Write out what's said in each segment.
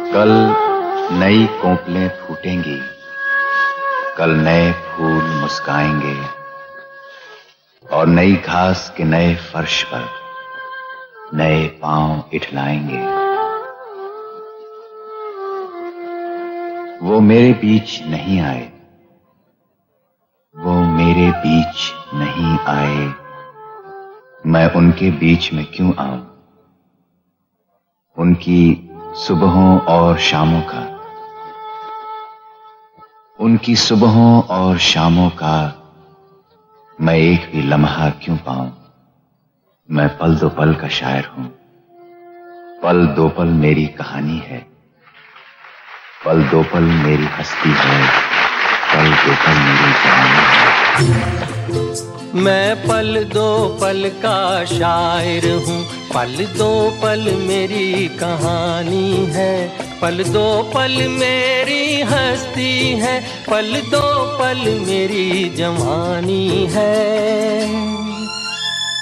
कल नई कोपलें फूटेंगी, कल नए फूल मुस्काएंगे और नई घास के नए फर्श पर नए पांव इठलाएंगे। वो मेरे बीच नहीं आए, वो मेरे बीच नहीं आए, मैं उनके बीच में क्यों आऊं? उनकी सुबहों और शामों का, उनकी सुबहों और शामों का मैं एक भी लम्हा क्यों पाऊं? मैं पल दो पल का शायर हूं, पल दो पल मेरी कहानी है, पल दो पल मेरी हस्ती है, पल दो पल मेरी जवानी है। मैं पल दो पल का शायर हूँ, पल दो पल मेरी कहानी है, पल दो पल मेरी हस्ती है, पल दो पल मेरी जवानी है।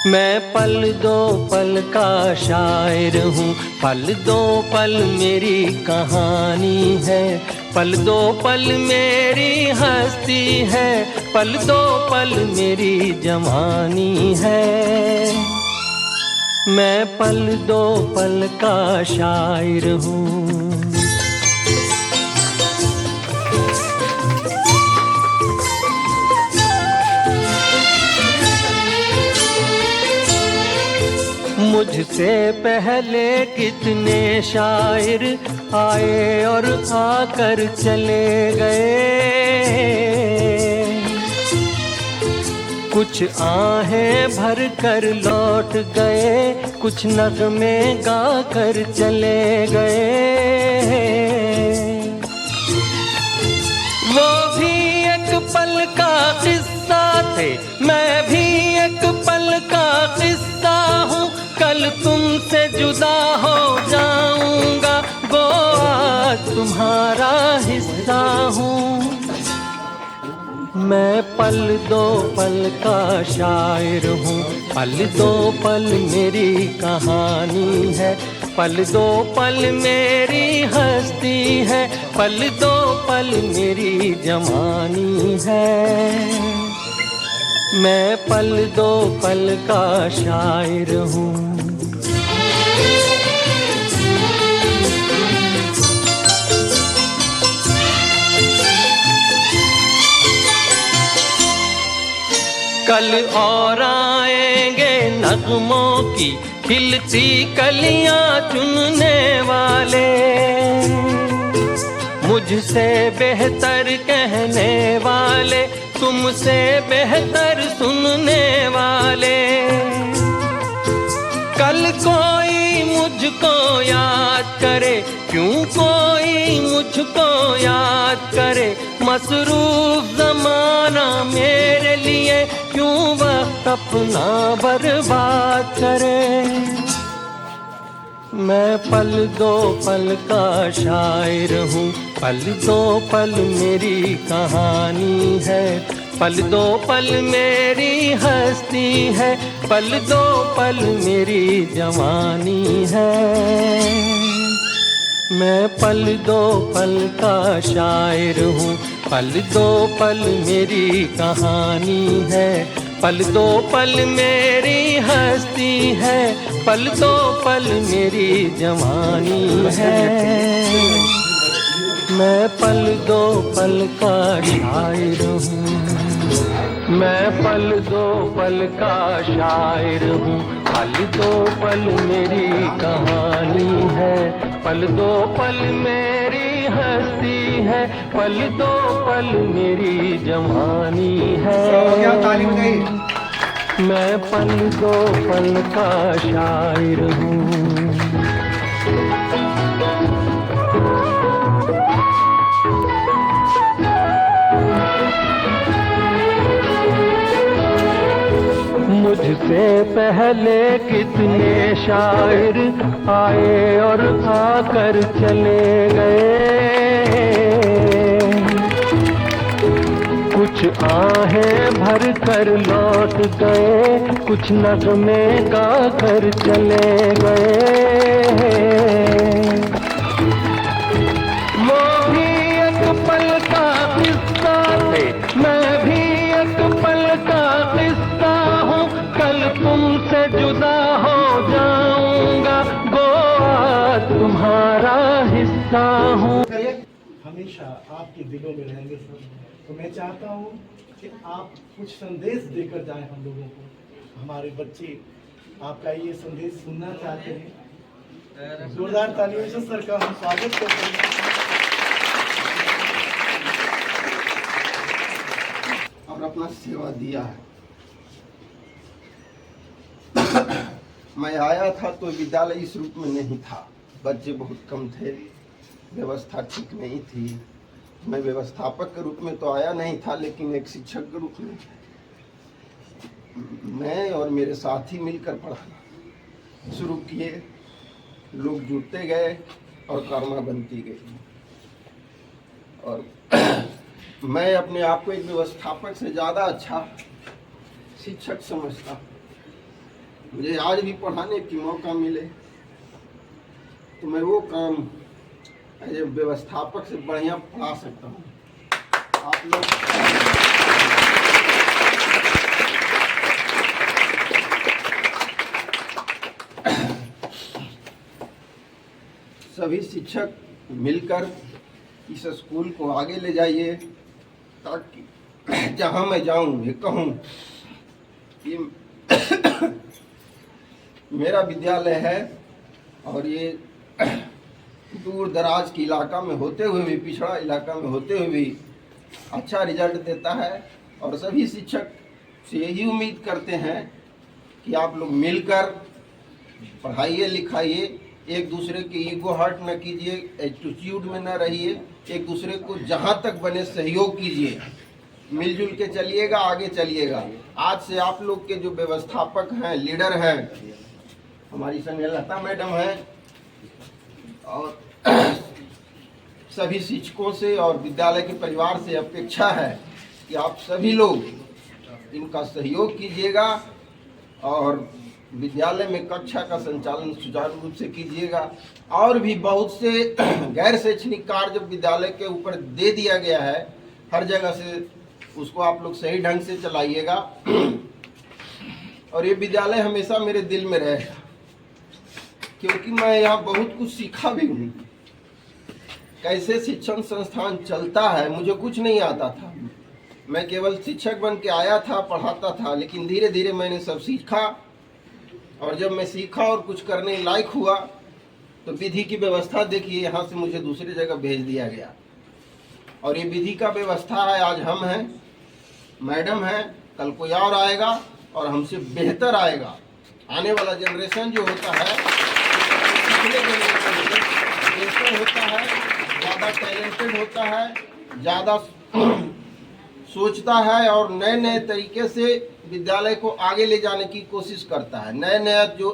मैं पल दो पल का शायर हूँ, पल दो पल मेरी कहानी है, पल दो पल मेरी हस्ती है, पल दो पल मेरी जवानी है। मैं पल दो पल का शायर हूँ। मुझसे पहले कितने शायर आए और आकर चले गए, कुछ आहें भर कर लौट गए, कुछ नगमे गा कर चले गए। वो भी एक पल का किस्सा थे, मैं भी एक पल का किस्सा हूँ, कल तुमसे जुदा हो जाऊंगा, वो आज तुम्हारा हिस्सा हूँ। मैं पल दो पल का शायर हूँ, पल दो पल मेरी कहानी है, पल दो पल मेरी हस्ती है, पल दो पल मेरी जवानी है। मैं पल दो पल का शायर हूँ। कल और आएंगे नगमों की खिलती कलियां चुनने वाले, मुझसे बेहतर कहने वाले, तुमसे बेहतर सुनने वाले। कल कोई मुझको याद करे, क्यों कोई मुझको याद करे, मसरूफ ज़माना मेरे लिए क्यों वक्त अपना बर्बाद करे। मैं पल दो पल का शायर हूँ, पल दो पल मेरी कहानी है, पल दो पल मेरी हस्ती है, पल दो पल मेरी जवानी है। मैं पल दो पल का शायर हूँ, पल दो पल मेरी कहानी है, पल दो पल मेरी हस्ती है, पल दो पल मेरी जवानी है। मैं पल दो पल का शायर हूँ, मैं पल दो पल का शायर हूँ, पल दो पल मेरी कहानी है, पल दो पल मेरी हस्ती है, पल दो पल मेरी जवानी है। मैं पल दो पल का शायर हूँ। मुझसे पहले कितने शायर आए और आकर चले गए, कुछ आहें भर कर लौट गए, कुछ नगमे गा कर चले गए। तुम्हारा हिस्सा हूँ। हमेशा आपके दिलों में रहेंगे सर। तो मैं चाहता हूँ कि आप कुछ संदेश देकर जाएं हम लोगों को। हमारे बच्चे आपका ये संदेश सुनना चाहते हैं। जोरदार तालियों से सर का हम स्वागत करते हैं। और अपना सेवा दिया है। मैं आया था तो विद्यालय इस रूप में नहीं था, बच्चे बहुत कम थे, व्यवस्था ठीक नहीं थी। मैं व्यवस्थापक के रूप में तो आया नहीं था, लेकिन एक शिक्षक के रूप में मैं और मेरे साथी मिलकर पढ़ाना शुरू किए। लोग जुड़ते गए और कर्मा बनती गई। और मैं अपने आप को एक व्यवस्थापक से ज़्यादा अच्छा शिक्षक समझता। मुझे आज भी पढ़ाने की मौका मिले तो मैं वो काम एज ए व्यवस्थापक से बढ़िया पढ़ा सकता हूँ। आप लोग सभी शिक्षक मिलकर इस स्कूल को आगे ले जाइए, ताकि जहाँ मैं जाऊँ ये कहूँ कि मेरा विद्यालय है और ये दूर दराज के इलाका में होते हुए भी, पिछड़ा इलाका में होते हुए भी अच्छा रिजल्ट देता है। और सभी शिक्षक से यही उम्मीद करते हैं कि आप लोग मिलकर पढ़ाइए लिखाइए, एक दूसरे के ईगो हर्ट न कीजिए, एटीट्यूड में न रहिए, एक दूसरे को जहाँ तक बने सहयोग कीजिए, मिलजुल के चलिएगा, आगे चलिएगा। आज से आप लोग के जो व्यवस्थापक हैं, लीडर हैं, हमारी संजयलता मैडम हैं, और सभी शिक्षकों से और विद्यालय के परिवार से अपेक्षा है कि आप सभी लोग इनका सहयोग कीजिएगा और विद्यालय में कक्षा का संचालन सुचारू रूप से कीजिएगा। और भी बहुत से गैर शैक्षणिक कार्य जब विद्यालय के ऊपर दे दिया गया है, हर जगह से उसको आप लोग सही ढंग से चलाइएगा। और ये विद्यालय हमेशा मेरे दिल में रहेगा, क्योंकि मैं यहाँ बहुत कुछ सीखा भी हूँ। कैसे शिक्षण संस्थान चलता है मुझे कुछ नहीं आता था। मैं केवल शिक्षक बन के आया था, पढ़ाता था, लेकिन धीरे धीरे मैंने सब सीखा। और जब मैं सीखा और कुछ करने लायक हुआ तो विधि की व्यवस्था देखिए, यहाँ से मुझे दूसरी जगह भेज दिया गया। और ये विधि का व्यवस्था है, आज हम हैं, मैडम हैं, कल कोई और आएगा और हमसे बेहतर आएगा। आने वाला जनरेशन जो होता है पिछले जनरेशन से बेहतर होता है, ज़्यादा टैलेंटेड होता है, ज़्यादा सोचता है और नए नए तरीके से विद्यालय को आगे ले जाने की कोशिश करता है। नया नया जो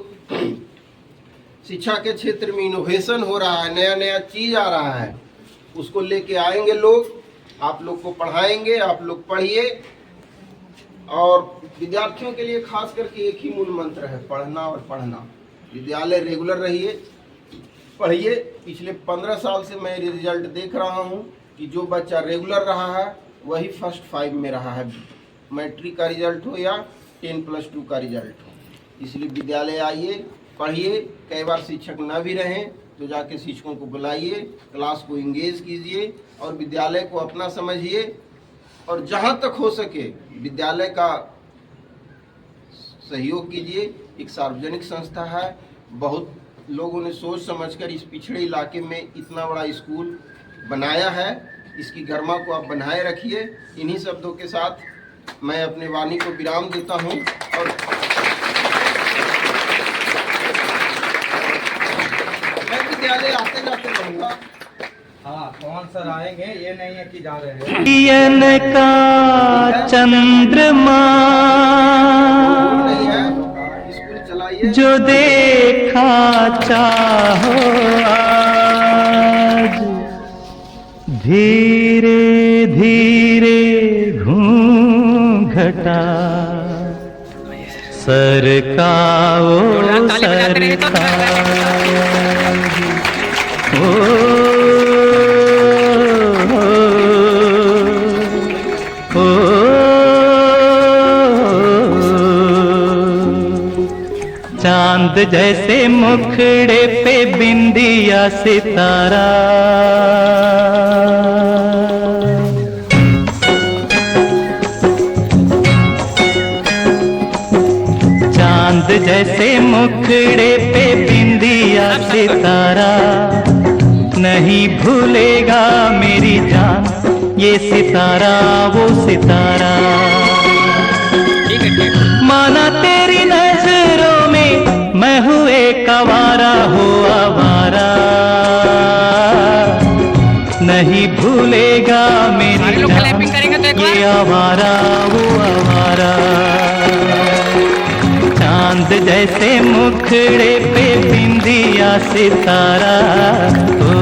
शिक्षा के क्षेत्र में इनोवेशन हो रहा है, नया नया चीज़ आ रहा है, उसको लेके आएंगे लोग, आप लोग को पढ़ाएंगे, आप लोग पढ़िए। और विद्यार्थियों के लिए खास करके एक ही मूल मंत्र है, पढ़ना और पढ़ना। विद्यालय रेगुलर रहिए, पढ़िए। पिछले 15 साल से मैं रिजल्ट देख रहा हूँ कि जो बच्चा रेगुलर रहा है वही फर्स्ट 5 में रहा है, मैट्रिक का रिजल्ट हो या 10+2 का रिजल्ट हो। इसलिए विद्यालय आइए, पढ़िए। कई बार शिक्षक न भी रहें तो जाके शिक्षकों को बुलाइए, क्लास को इंगेज कीजिए और विद्यालय को अपना समझिए। और जहाँ तक हो सके विद्यालय का सहयोग कीजिए। एक सार्वजनिक संस्था है, बहुत लोगों ने सोच समझकर इस पिछड़े इलाके में इतना बड़ा स्कूल बनाया है। इसकी गरिमा को आप बनाए रखिए। इन्हीं शब्दों के साथ मैं अपने वाणी को विराम देता हूँ और मैं विद्यालय आते जाते रहूँगा। हाँ, कौन सर आएंगे, ये नहीं है कि जा रहे हैं। यन का चंद्रमा नहीं है, स्कूल चलाइए। जो देखा चाहो आज, धीरे धीरे घूंघटा सरकाओ सरका चांद चांद जैसे मुखड़े पे बिंदिया सितारा, चांद जैसे मुखड़े पे बिंदिया सितारा, नहीं भूलेगा मेरी जान ये सितारा वो सितारा। माना तेरी नजरों में मैं हूँ एक आवारा हो आवारा, नहीं भूलेगा मेरी जान ये आवारा वो आवारा। चांद जैसे मुखड़े पे बिंदिया सितारा, ओ